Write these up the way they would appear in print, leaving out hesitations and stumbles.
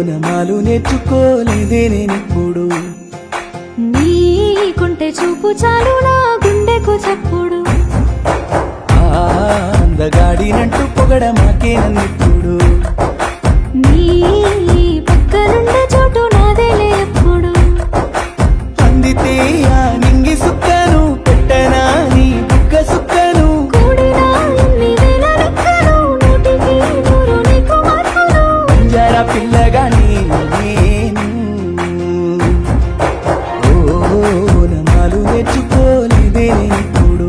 నమాలు నేర్చుకోలేదే నేనిప్పుడు నీకుంటే చూపు చాలు నా గుండెకు చప్పుడు అందగాడినంటూ పొగడమాకే నన్నిప్పుడు నీ పక్కనుండే చోటు నాదేలే ఎప్పుడు అందితే ఆ నింగి సుక్కను పెట్టనా నీ బుక్క సుక్కను కూడినా ఎన్ని వేల లెక్కలు నూటికి నూరు నీకు మార్పులు బంజారా పిల్లగాని నేను నమాలు నేర్చుకోలేదే నేనిప్పుడు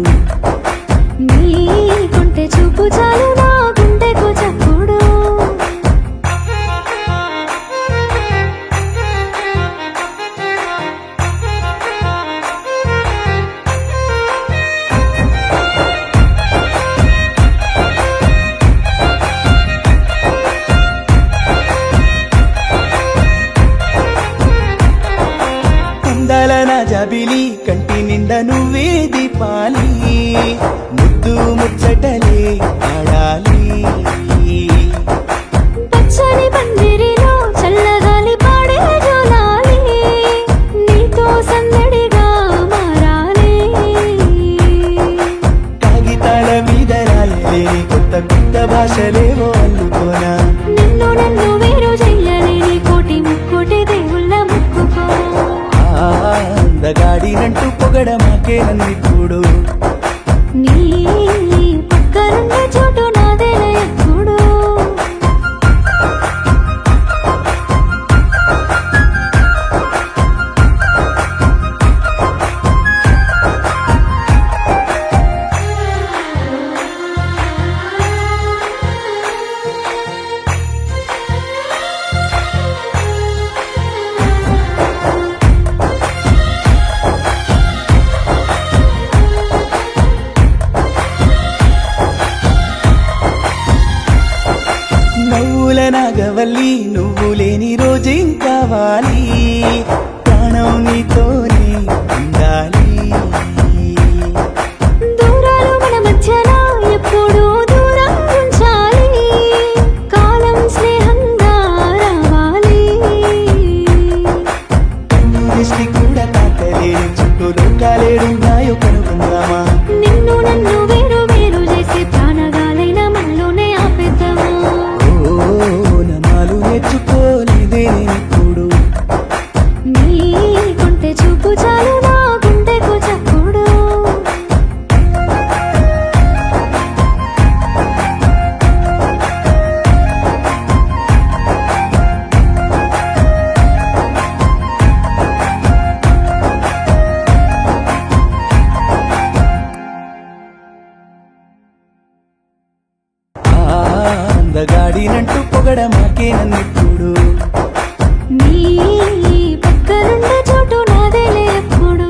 నీకుంటే చూపు చాలు నా గుండెకు చప్పుడు అందాల నా జాబిలి కంటి నిండా నువ్వే దీపాలి ముద్దు ముచ్చటలే ఆడాలి పచ్చని పందిరిలో చల్లగాలి పాడే జోలాలి నీతో సందడిగా మారాలి కాగితాల మీద రాయలేని కొత్త కొత్త భాషలేవో అల్లుకోనా నిన్ను నన్ను వేరు చెయ్యలేని కోటి ముక్కోటి దేవుళ్ళ ముక్కుకోరా అందగాడినంటూ పొగడమాకే నన్నిప్పుడు నీ పక్కనుండే చోటు నాదేలే ఎప్పుడు నవ్వుల నాగవల్లి నువ్వు లేని రోజేం కావాలి ప్రాణం నీతోనే ఉండాలి దూరాలు మన మధ్యన ఎప్పుడు దూరం ఉంచాలి కాలం స్నేహంగా రావాలి కన్ను దృష్టి కూడా తాకలేని చుట్టూ లోకాలేడున్నాయో కనుగొందామా నిన్ను నన్ను వేరు వేరు చేసి ప్రాణగాలైన మనలోనే ఆపేద్దామా నమాలు నేర్చుకోలేదే నేనిప్పుడు నీకుంటే చూపు చాలు నా గుండెకు చప్పుడు అందగాడినంటూ పొగడమాకే నన్నిప్పుడు నీ పక్కనుండే చోటు నాదేలే ఎప్పుడు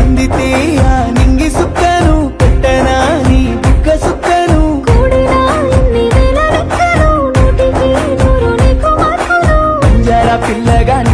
అందితే ఆ నింగి సుక్కను పెట్టనా నీ బుక్క సుక్కను కూడినా ఎన్ని వేల లెక్కలు నూటికి నూరు నీకు మార్పులు బంజారా పిల్లగాని